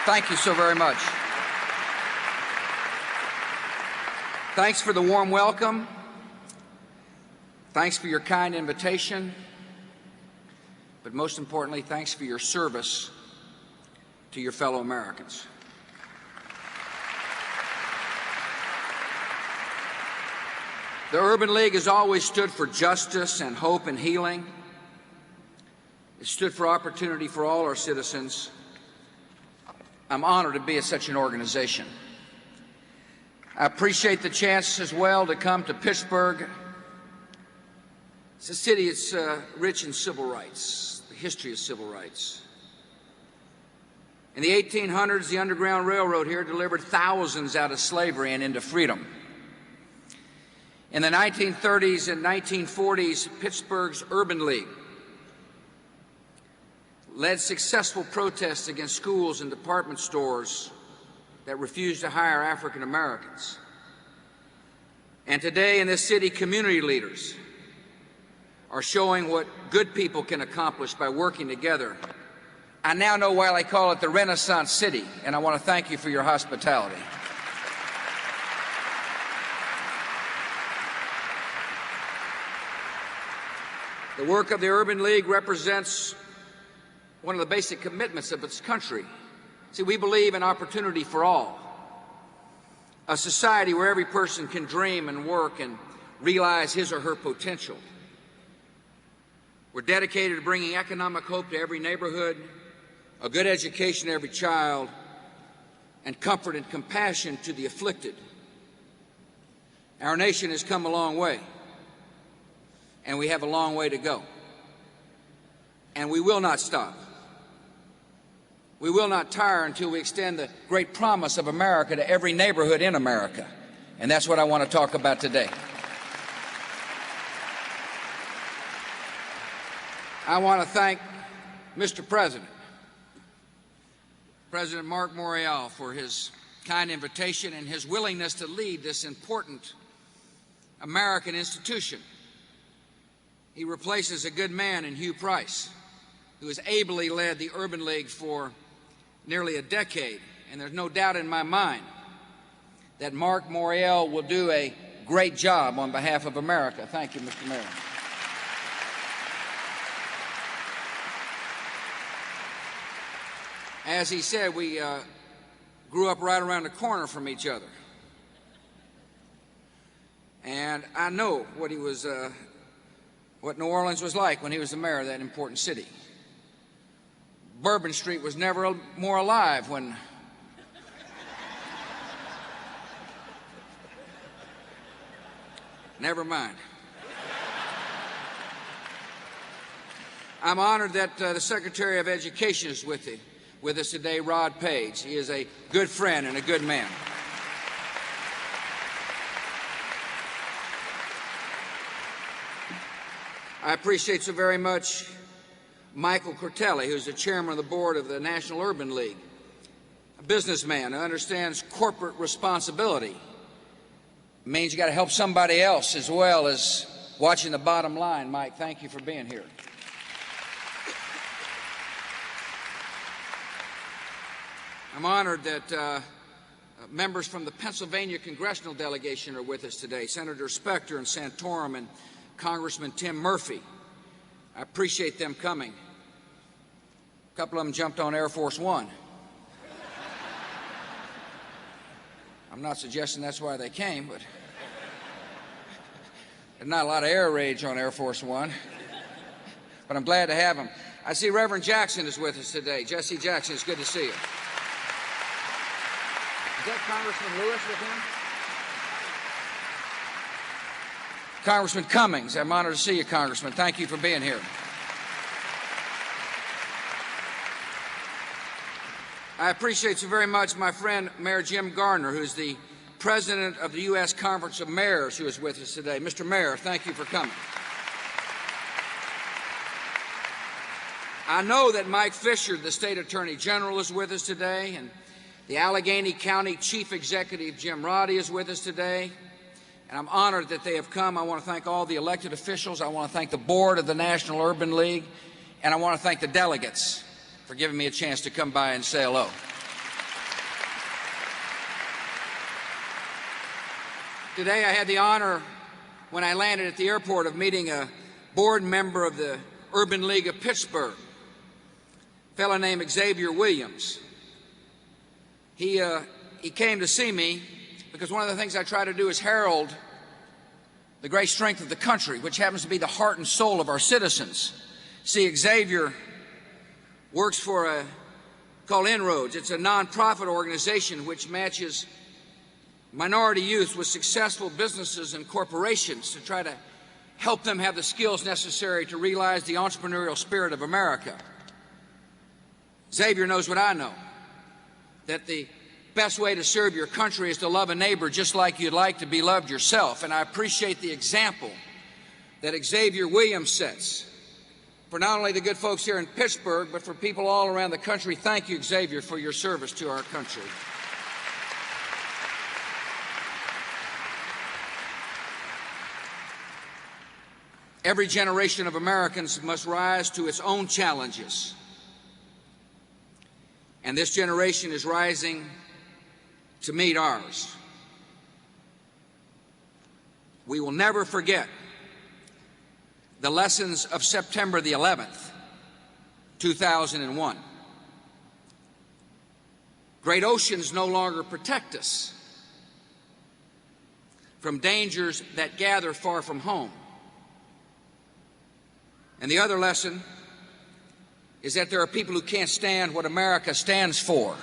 Thank you so very much. Thanks for the warm welcome. Thanks for your kind invitation. But most importantly, thanks for your service to your fellow Americans. The Urban League has always stood for justice and hope and healing. It stood for opportunity for all our citizens. I'm honored to be at such an organization. I appreciate the chance as well to come to Pittsburgh. It's a city that's rich in civil rights, the history of civil rights. In the 1800s, the Underground Railroad here delivered thousands out of slavery and into freedom. In the 1930s and 1940s, Pittsburgh's Urban League led successful protests against schools and department stores that refused to hire African Americans. And today in this city, community leaders are showing what good people can accomplish by working together. I now know why they call it the Renaissance City, and I want to thank you for your hospitality. The work of the Urban League represents one of the basic commitments of its country. See, we believe in opportunity for all, a society where every person can dream and work and realize his or her potential. We're dedicated to bringing economic hope to every neighborhood, a good education to every child, and comfort and compassion to the afflicted. Our nation has come a long way, and we have a long way to go. And we will not stop. We will not tire until we extend the great promise of America to every neighborhood in America. And that's what I want to talk about today. I want to thank Mr. President, President Mark Morial, for his kind invitation and his willingness to lead this important American institution. He replaces a good man in Hugh Price, who has ably led the Urban League for nearly a decade, and there's no doubt in my mind that Mark Morial will do a great job on behalf of America. Thank you, Mr. Mayor. As he said, we grew up right around the corner from each other. And I know what what New Orleans was like when he was the mayor of that important city. Bourbon Street was never more alive when never mind. I'm honored that the Secretary of Education is with us today, Rod Page. He is a good friend and a good man. I appreciate so very much Michael Cortelli, who's the chairman of the board of the National Urban League, a businessman who understands corporate responsibility. It means you got to help somebody else as well as watching the bottom line. Mike, thank you for being here. I'm honored that members from the Pennsylvania congressional delegation are with us today, Senator Specter and Santorum and Congressman Tim Murphy. I appreciate them coming. A couple of them jumped on Air Force One. I'm not suggesting that's why they came, but there's not a lot of air rage on Air Force One. But I'm glad to have them. I see Reverend Jackson is with us today. Jesse Jackson, it's good to see you. Is that Congressman Lewis with him? Congressman Cummings, I'm honored to see you, Congressman. Thank you for being here. I appreciate so very much my friend Mayor Jim Gardner, who's the president of the U.S. Conference of Mayors, who is with us today. Mr. Mayor, thank you for coming. I know that Mike Fisher, the State Attorney General, is with us today, and the Allegheny County Chief Executive Jim Roddy is with us today. And I'm honored that they have come. I want to thank all the elected officials. I want to thank the board of the National Urban League. And I want to thank the delegates for giving me a chance to come by and say hello. Today I had the honor, when I landed at the airport, of meeting a board member of the Urban League of Pittsburgh, a fellow named Xavier Williams. He came to see me because one of the things I try to do is herald the great strength of the country, which happens to be the heart and soul of our citizens. See, Xavier works for called Inroads. It's a nonprofit organization which matches minority youth with successful businesses and corporations to try to help them have the skills necessary to realize the entrepreneurial spirit of America. Xavier knows what I know, that the best way to serve your country is to love a neighbor just like you'd like to be loved yourself. And I appreciate the example that Xavier Williams sets for not only the good folks here in Pittsburgh, but for people all around the country. Thank you, Xavier, for your service to our country. Every generation of Americans must rise to its own challenges. And this generation is rising to meet ours. We will never forget the lessons of September the 11th, 2001. Great oceans no longer protect us from dangers that gather far from home. And the other lesson is that there are people who can't stand what America stands for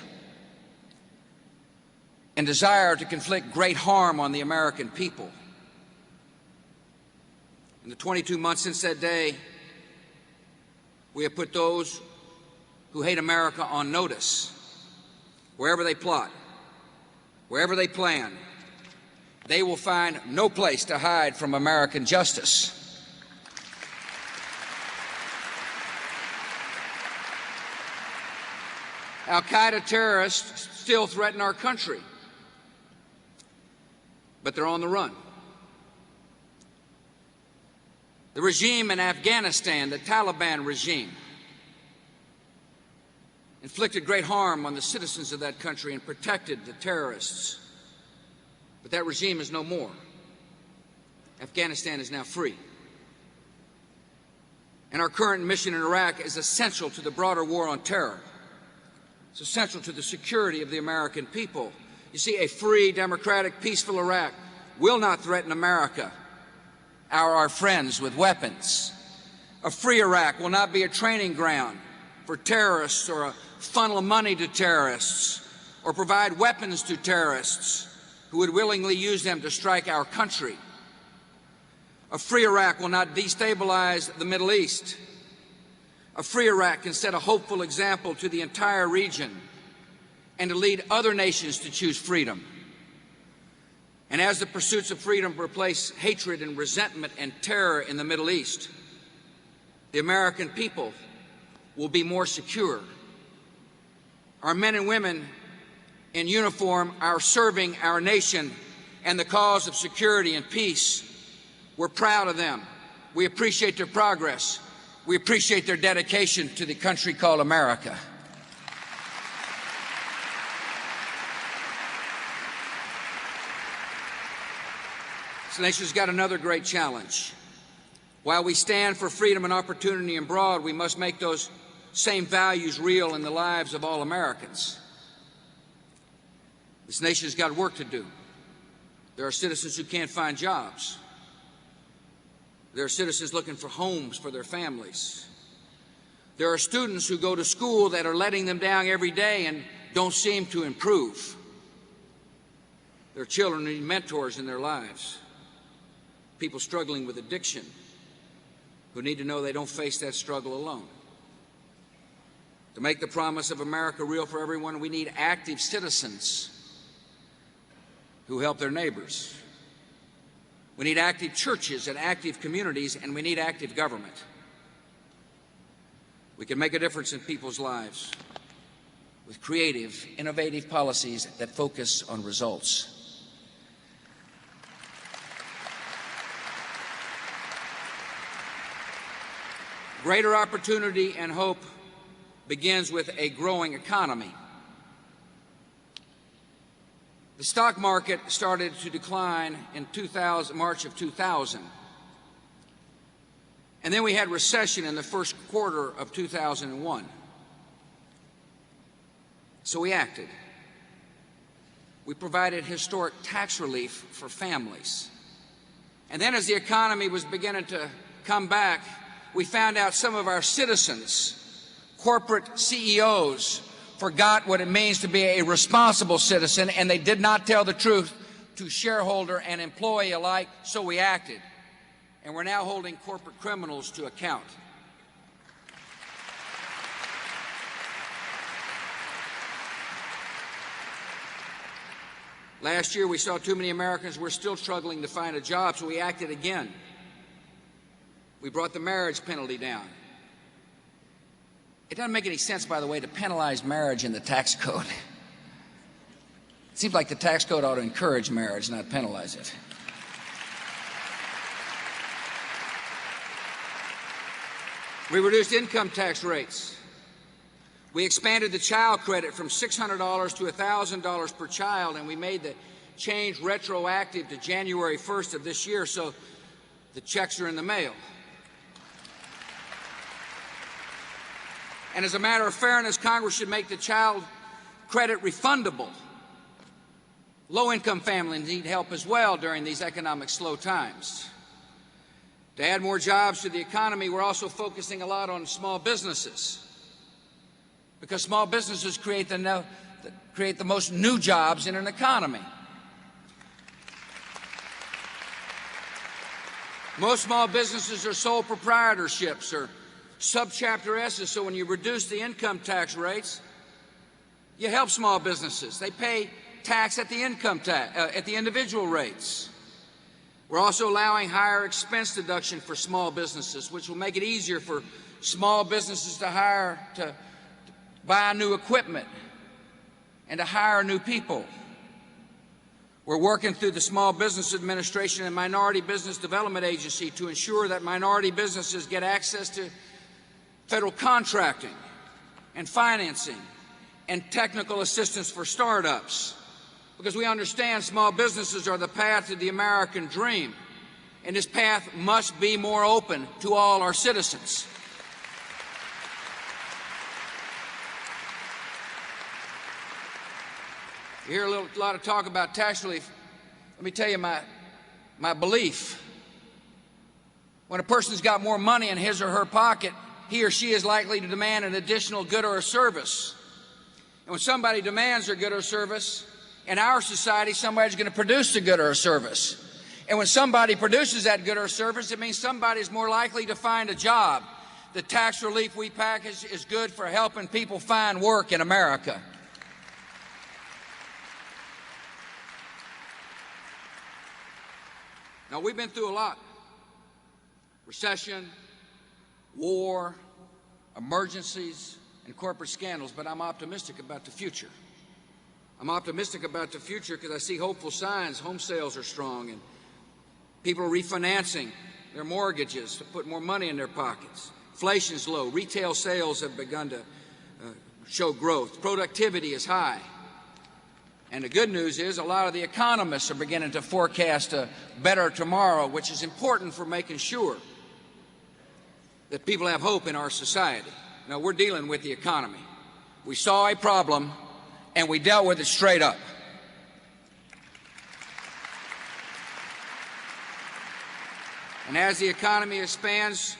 and desire to inflict great harm on the American people. In the 22 months since that day, we have put those who hate America on notice. Wherever they plot, wherever they plan, they will find no place to hide from American justice. Al-Qaeda terrorists still threaten our country, but they're on the run. The regime in Afghanistan, the Taliban regime, inflicted great harm on the citizens of that country and protected the terrorists. But that regime is no more. Afghanistan is now free. And our current mission in Iraq is essential to the broader war on terror. It's essential to the security of the American people. You see, a free, democratic, peaceful Iraq will not threaten America, our friends, with weapons. A free Iraq will not be a training ground for terrorists or a funnel money to terrorists or provide weapons to terrorists who would willingly use them to strike our country. A free Iraq will not destabilize the Middle East. A free Iraq can set a hopeful example to the entire region and to lead other nations to choose freedom. And as the pursuits of freedom replace hatred and resentment and terror in the Middle East, the American people will be more secure. Our men and women in uniform are serving our nation and the cause of security and peace. We're proud of them. We appreciate their progress. We appreciate their dedication to the country called America. This nation's got another great challenge. While we stand for freedom and opportunity abroad, we must make those same values real in the lives of all Americans. This nation's got work to do. There are citizens who can't find jobs. There are citizens looking for homes for their families. There are students who go to school that are letting them down every day and don't seem to improve. Their children need mentors in their lives. People struggling with addiction who need to know they don't face that struggle alone. To make the promise of America real for everyone, we need active citizens who help their neighbors. We need active churches and active communities, and we need active government. We can make a difference in people's lives with creative, innovative policies that focus on results. Greater opportunity and hope begins with a growing economy. The stock market started to decline in March of 2000. And then we had recession in the first quarter of 2001. So we acted. We provided historic tax relief for families. And then as the economy was beginning to come back, we found out some of our citizens, corporate CEOs, forgot what it means to be a responsible citizen, and they did not tell the truth to shareholder and employee alike, so we acted. And we're now holding corporate criminals to account. Last year, we saw too many Americans were still struggling to find a job, so we acted again. We brought the marriage penalty down. It doesn't make any sense, by the way, to penalize marriage in the tax code. It seems like the tax code ought to encourage marriage, not penalize it. We reduced income tax rates. We expanded the child credit from $600 to $1,000 per child, and we made the change retroactive to January 1st of this year, so the checks are in the mail. And as a matter of fairness, Congress should make the child credit refundable. Low-income families need help as well during these economic slow times. To add more jobs to the economy, we're also focusing a lot on small businesses, because small businesses create the most new jobs in an economy. Most small businesses are sole proprietorships or subchapter S's, so when you reduce the income tax rates, you help small businesses. They pay tax at the at the individual rates. We're also allowing higher expense deduction for small businesses, which will make it easier for small businesses to buy new equipment and to hire new people. We're working through the Small Business Administration and Minority Business Development Agency to ensure that minority businesses get access to federal contracting and financing and technical assistance for startups, because we understand small businesses are the path to the American dream, and this path must be more open to all our citizens. You hear a lot of talk about tax relief. Let me tell you my belief. When a person's got more money in his or her pocket, he or she is likely to demand an additional good or a service. And when somebody demands a good or service, in our society, somebody's going to produce a good or a service. And when somebody produces that good or service, it means somebody's more likely to find a job. The tax relief we package is good for helping people find work in America. Now, we've been through a lot. Recession, war, emergencies, and corporate scandals, but I'm optimistic about the future. I'm optimistic about the future because I see hopeful signs. Home sales are strong, and people are refinancing their mortgages to put more money in their pockets. Inflation's low. Retail sales have begun to show growth. Productivity is high. And the good news is a lot of the economists are beginning to forecast a better tomorrow, which is important for making sure that people have hope in our society. Now, we're dealing with the economy. We saw a problem, and we dealt with it straight up. And as the economy expands,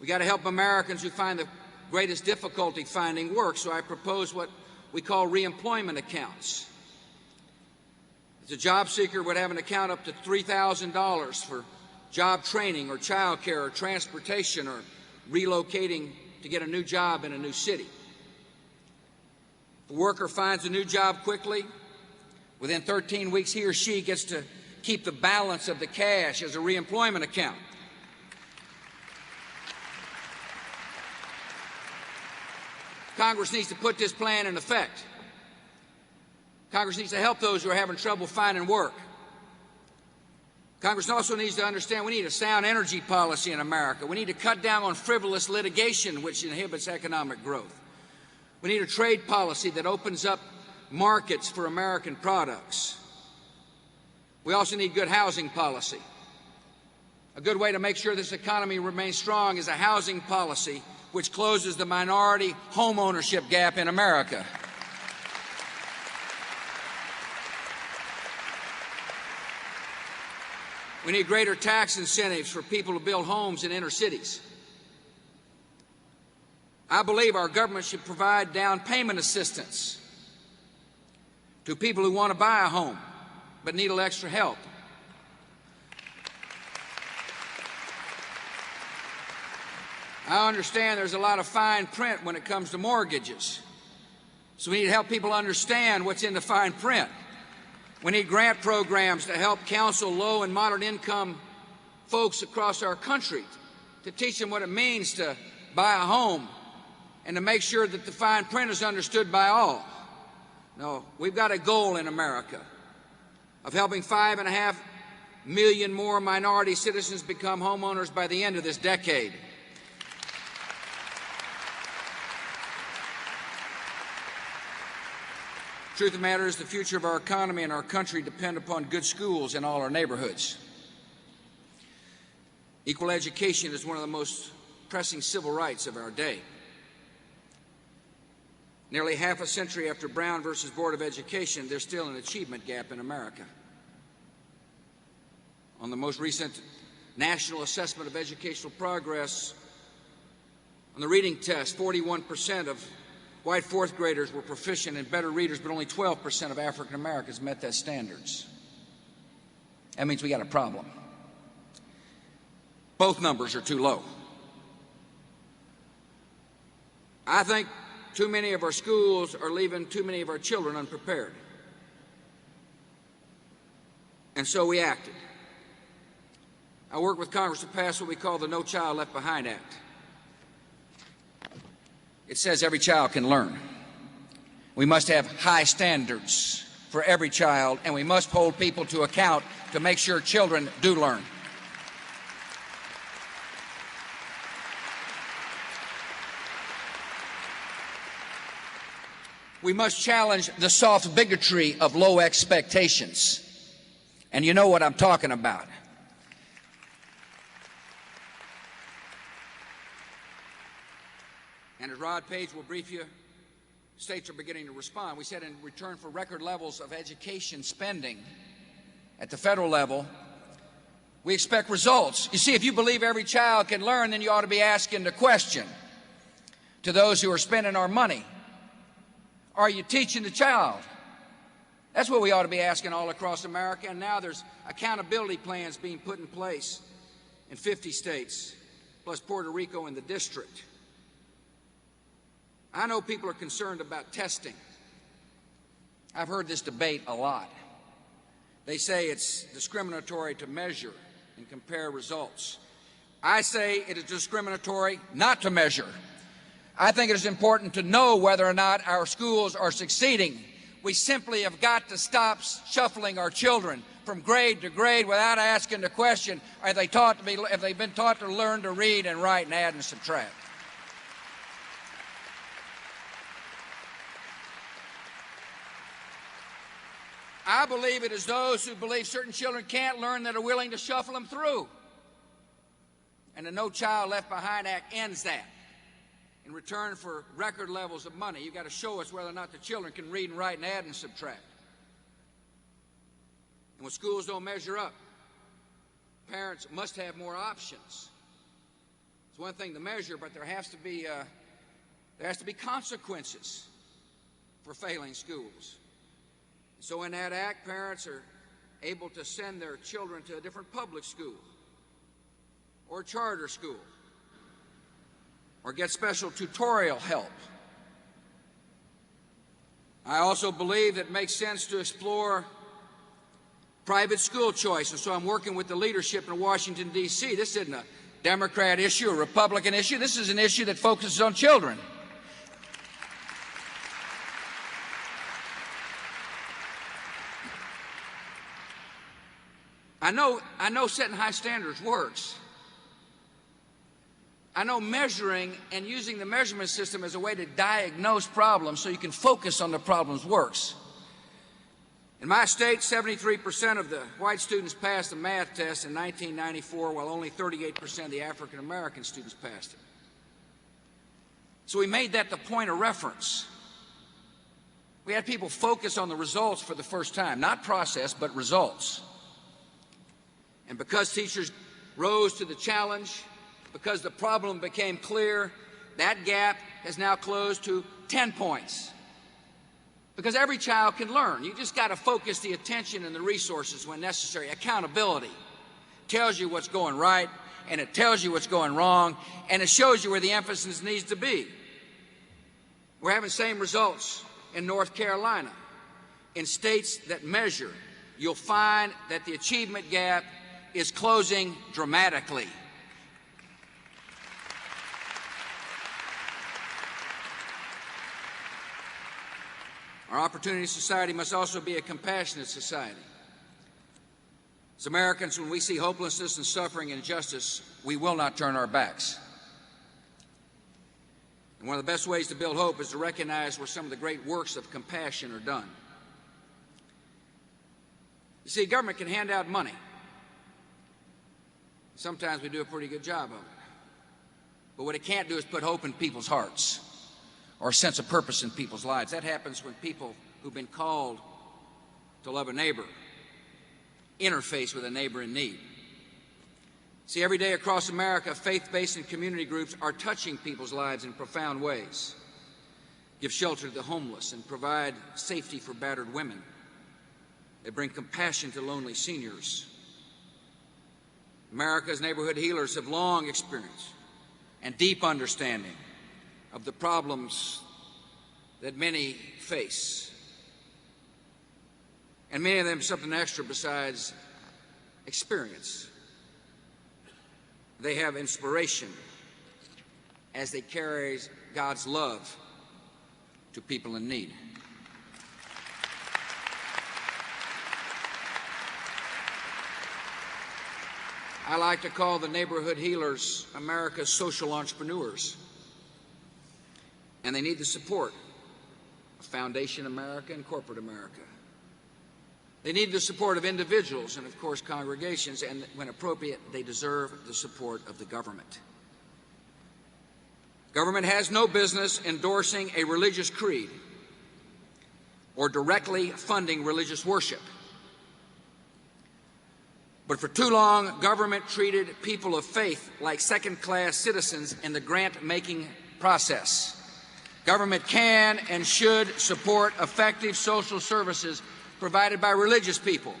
we got to help Americans who find the greatest difficulty finding work. So I propose what we call reemployment accounts. The job seeker would have an account up to $3,000 for job training or child care or transportation or relocating to get a new job in a new city. If a worker finds a new job quickly, within 13 weeks he or she gets to keep the balance of the cash as a reemployment account. Congress needs to put this plan in effect. Congress needs to help those who are having trouble finding work. Congress also needs to understand we need a sound energy policy in America. We need to cut down on frivolous litigation, which inhibits economic growth. We need a trade policy that opens up markets for American products. We also need good housing policy. A good way to make sure this economy remains strong is a housing policy which closes the minority home ownership gap in America. We need greater tax incentives for people to build homes in inner cities. I believe our government should provide down payment assistance to people who want to buy a home but need a little extra help. I understand there's a lot of fine print when it comes to mortgages, so we need to help people understand what's in the fine print. We need grant programs to help counsel low and moderate income folks across our country, to teach them what it means to buy a home and to make sure that the fine print is understood by all. No, we've got a goal in America of helping 5.5 million more minority citizens become homeowners by the end of this decade. The truth of the matter is the future of our economy and our country depend upon good schools in all our neighborhoods. Equal education is one of the most pressing civil rights of our day. Nearly half a century after Brown versus Board of Education, there's still an achievement gap in America. On the most recent National Assessment of Educational Progress, on the reading test, 41% of white fourth graders were proficient and better readers, but only 12% of African Americans met those standards. That means we got a problem. Both numbers are too low. I think too many of our schools are leaving too many of our children unprepared. And so we acted. I worked with Congress to pass what we call the No Child Left Behind Act. It says every child can learn. We must have high standards for every child, and we must hold people to account to make sure children do learn. We must challenge the soft bigotry of low expectations. And you know what I'm talking about. And as Rod Page will brief you, states are beginning to respond. We said in return for record levels of education spending at the federal level, we expect results. You see, if you believe every child can learn, then you ought to be asking the question to those who are spending our money. Are you teaching the child? That's what we ought to be asking all across America. And now there's accountability plans being put in place in 50 states, plus Puerto Rico and the district. I know people are concerned about testing. I've heard this debate a lot. They say it's discriminatory to measure and compare results. I say it is discriminatory not to measure. I think it is important to know whether or not our schools are succeeding. We simply have got to stop shuffling our children from grade to grade without asking the question, have they been taught to learn to read and write and add and subtract? I believe it is those who believe certain children can't learn that are willing to shuffle them through. And the No Child Left Behind Act ends that. In return for record levels of money, you've got to show us whether or not the children can read and write and add and subtract. And when schools don't measure up, parents must have more options. It's one thing to measure, but there has to be consequences for failing schools. So in that act, parents are able to send their children to a different public school or charter school or get special tutorial help. I also believe that it makes sense to explore private school choice, and so I'm working with the leadership in Washington, D.C. This isn't a Democrat issue, a Republican issue. This is an issue that focuses on children. I know setting high standards works. I know measuring and using the measurement system as a way to diagnose problems so you can focus on the problems works. In my state, 73% of the white students passed the math test in 1994, while only 38% of the African American students passed it. So we made that the point of reference. We had people focus on the results for the first time, not process, but results. And because teachers rose to the challenge, because the problem became clear, that gap has now closed to 10 points. Because every child can learn. You just got to focus the attention and the resources when necessary. Accountability tells you what's going right, and it tells you what's going wrong, and it shows you where the emphasis needs to be. We're having the same results in North Carolina. In states that measure, you'll find that the achievement gap is closing dramatically. Our opportunity society must also be a compassionate society. As Americans, when we see hopelessness and suffering and injustice, we will not turn our backs. And one of the best ways to build hope is to recognize where some of the great works of compassion are done. You see, government can hand out money. Sometimes we do a pretty good job of it. But what it can't do is put hope in people's hearts or a sense of purpose in people's lives. That happens when people who've been called to love a neighbor interface with a neighbor in need. See, every day across America, faith-based and community groups are touching people's lives in profound ways. Give shelter to the homeless and provide safety for battered women. They bring compassion to lonely seniors. America's neighborhood healers have long experience and deep understanding of the problems that many face. And many of them something extra besides experience. They have inspiration as they carry God's love to people in need. I like to call the neighborhood healers America's social entrepreneurs. And they need the support of Foundation America and corporate America. They need the support of individuals and, of course, congregations, and when appropriate, they deserve the support of the government. Government has no business endorsing a religious creed or directly funding religious worship. But for too long, government treated people of faith like second-class citizens in the grant-making process. Government can and should support effective social services provided by religious people,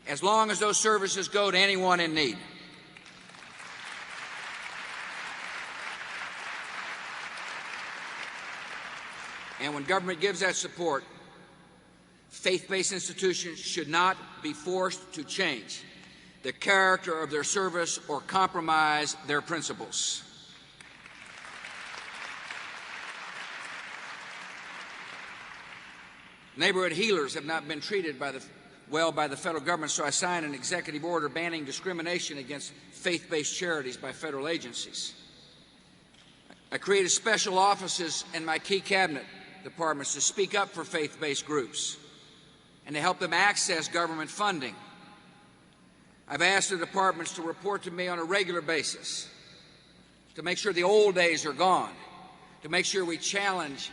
as long as those services go to anyone in need. And when government gives that support, faith-based institutions should not be forced to change the character of their service or compromise their principles. Neighborhood healers have not been treated well by the federal government, so I signed an executive order banning discrimination against faith-based charities by federal agencies. I created special offices in my key cabinet departments to speak up for faith-based groups and to help them access government funding. I've asked the departments to report to me on a regular basis to make sure the old days are gone, to make sure we challenge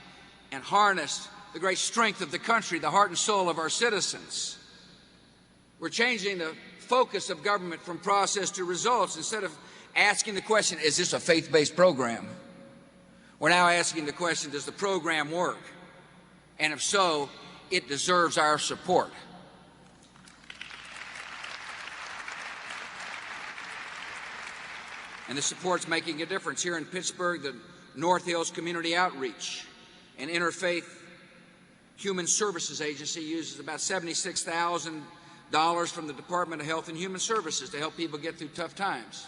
and harness the great strength of the country, the heart and soul of our citizens. We're changing the focus of government from process to results. Instead of asking the question, is this a faith-based program? We're now asking the question, does the program work? And if so, it deserves our support. And the support's making a difference. Here in Pittsburgh, the North Hills Community Outreach and Interfaith Human Services Agency uses about $76,000 from the Department of Health and Human Services to help people get through tough times.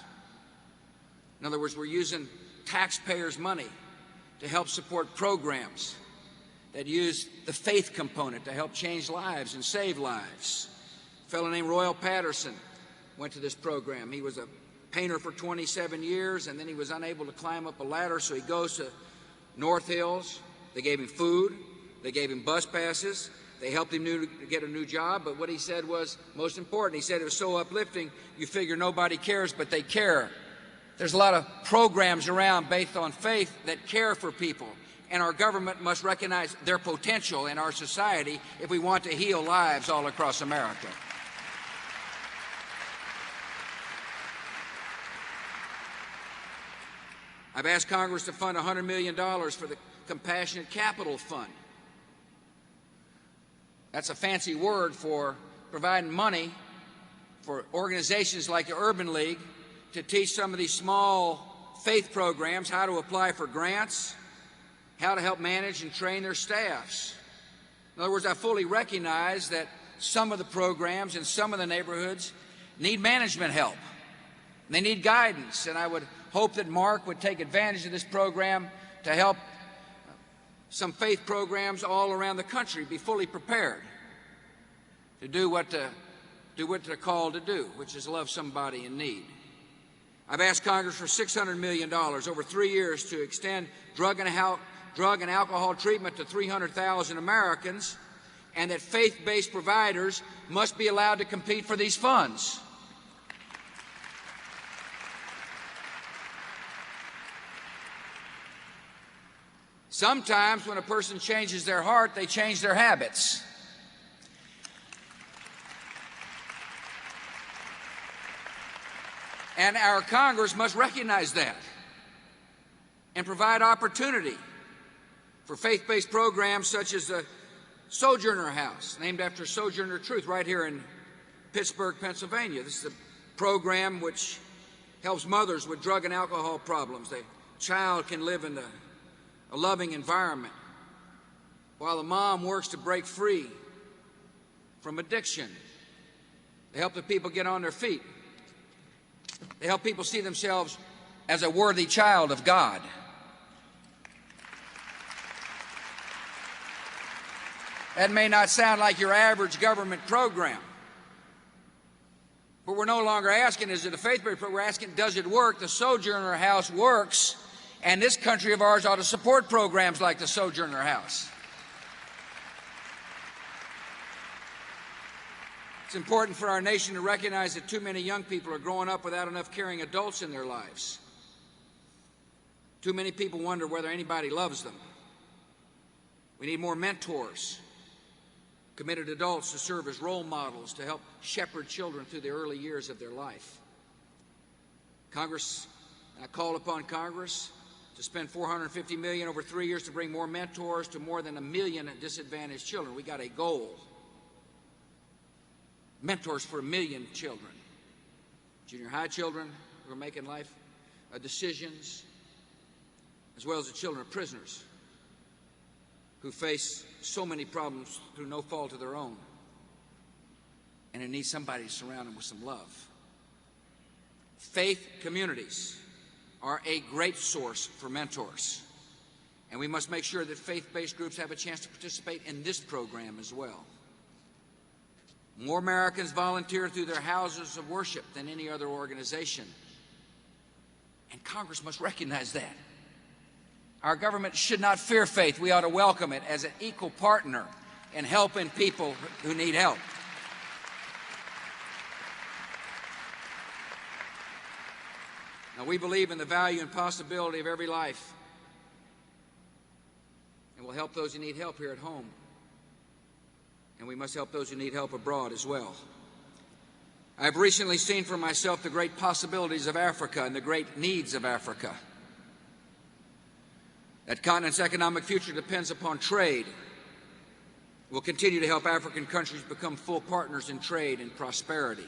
In other words, we're using taxpayers' money to help support programs that use the faith component to help change lives and save lives. A fellow named Royal Patterson went to this program. He was a painter for 27 years, and then he was unable to climb up a ladder, so he goes to North Hills. They gave him food. They gave him bus passes. They helped him to get a new job, but what he said was most important. He said it was so uplifting, you figure nobody cares, but they care. There's a lot of programs around based on faith that care for people, and our government must recognize their potential in our society if we want to heal lives all across America. I've asked Congress to fund $100 million for the Compassionate Capital Fund. That's a fancy word for providing money for organizations like the Urban League to teach some of these small faith programs how to apply for grants, how to help manage and train their staffs. In other words, I fully recognize that some of the programs in some of the neighborhoods need management help. They need guidance, and I would hope that Mark would take advantage of this program to help some faith programs all around the country be fully prepared to do what they're called to do, which is love somebody in need. I've asked Congress for $600 million over 3 years to extend drug and alcohol treatment to 300,000 Americans, and that faith-based providers must be allowed to compete for these funds. Sometimes when a person changes their heart, they change their habits. And our Congress must recognize that and provide opportunity for faith-based programs such as the Sojourner House, named after Sojourner Truth, right here in Pittsburgh, Pennsylvania. This is a program which helps mothers with drug and alcohol problems. The child can live in a loving environment while the mom works to break free from addiction. They help the people get on their feet. They help people see themselves as a worthy child of God. That may not sound like your average government program, but we're no longer asking, is it a faith-based program? We're asking, does it work? The Sojourner House works, and this country of ours ought to support programs like the Sojourner House. It's important for our nation to recognize that too many young people are growing up without enough caring adults in their lives. Too many people wonder whether anybody loves them. We need more mentors, committed adults to serve as role models to help shepherd children through the early years of their life. I call upon Congress to spend $450 million over 3 years to bring more mentors to more than 1 million disadvantaged children. We got a goal. Mentors for 1 million children. Junior high children who are making life decisions, as well as the children of prisoners who face so many problems through no fault of their own, and who need somebody to surround them with some love. Faith communities are a great source for mentors, and we must make sure that faith-based groups have a chance to participate in this program as well. More Americans volunteer through their houses of worship than any other organization, and Congress must recognize that. Our government should not fear faith. We ought to welcome it as an equal partner in helping people who need help. Now, we believe in the value and possibility of every life, and we'll help those who need help here at home. And we must help those who need help abroad as well. I've recently seen for myself the great possibilities of Africa and the great needs of Africa. That continent's economic future depends upon trade. We'll continue to help African countries become full partners in trade and prosperity.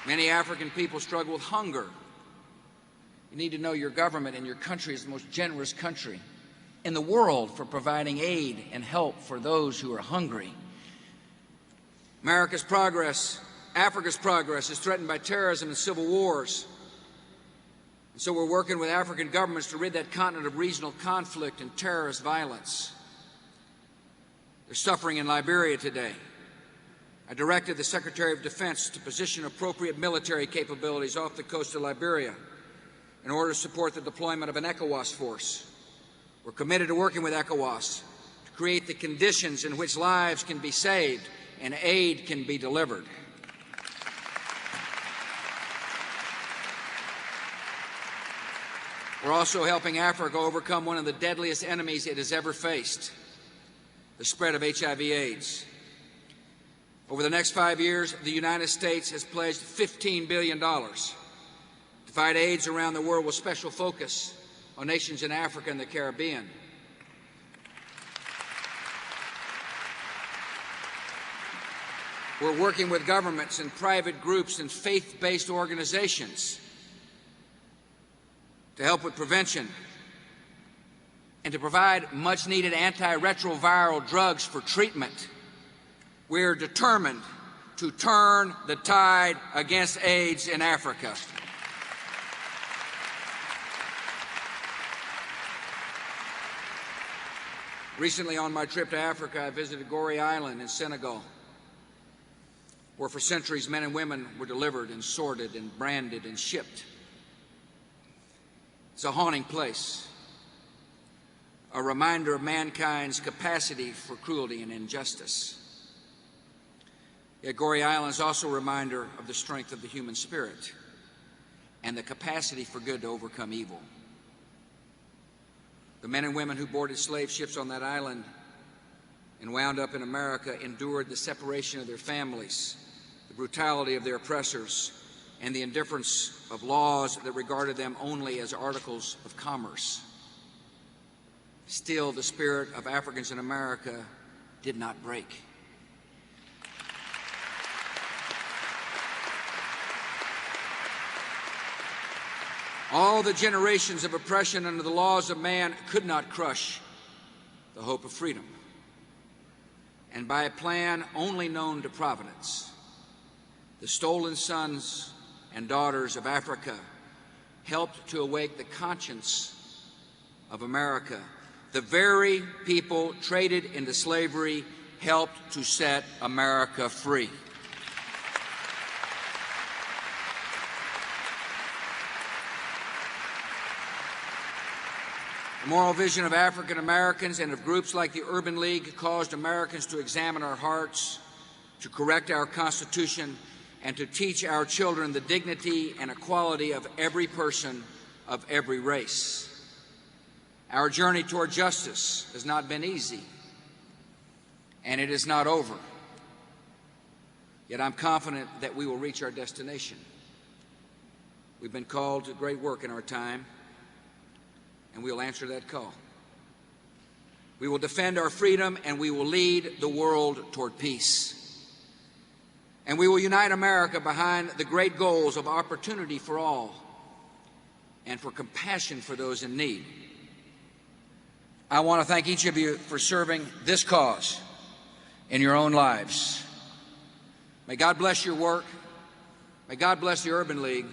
Many African people struggle with hunger. You need to know your government and your country is the most generous country in the world for providing aid and help for those who are hungry. Africa's progress is threatened by terrorism and civil wars. And so we're working with African governments to rid that continent of regional conflict and terrorist violence. There's suffering in Liberia today. I directed the Secretary of Defense to position appropriate military capabilities off the coast of Liberia in order to support the deployment of an ECOWAS force. We're committed to working with ECOWAS to create the conditions in which lives can be saved and aid can be delivered. We're also helping Africa overcome one of the deadliest enemies it has ever faced, the spread of HIV/AIDS. Over the next 5 years, the United States has pledged $15 billion to fight AIDS around the world, with special focus on nations in Africa and the Caribbean. We're working with governments and private groups and faith-based organizations to help with prevention and to provide much-needed antiretroviral drugs for treatment. We're determined to turn the tide against AIDS in Africa. Recently, on my trip to Africa, I visited Gorée Island in Senegal, where for centuries men and women were delivered and sorted and branded and shipped. It's a haunting place, a reminder of mankind's capacity for cruelty and injustice. Yet Gorée Island is also a reminder of the strength of the human spirit and the capacity for good to overcome evil. The men and women who boarded slave ships on that island and wound up in America endured the separation of their families, the brutality of their oppressors, and the indifference of laws that regarded them only as articles of commerce. Still, the spirit of Africans in America did not break. All the generations of oppression under the laws of man could not crush the hope of freedom. And by a plan only known to Providence, the stolen sons and daughters of Africa helped to awake the conscience of America. The very people traded into slavery helped to set America free. The moral vision of African Americans and of groups like the Urban League caused Americans to examine our hearts, to correct our Constitution, and to teach our children the dignity and equality of every person of every race. Our journey toward justice has not been easy, and it is not over. Yet I'm confident that we will reach our destination. We've been called to great work in our time, and we will answer that call. We will defend our freedom, and we will lead the world toward peace. And we will unite America behind the great goals of opportunity for all and for compassion for those in need. I want to thank each of you for serving this cause in your own lives. May God bless your work. May God bless the Urban League.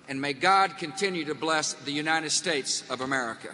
And may God continue to bless the United States of America.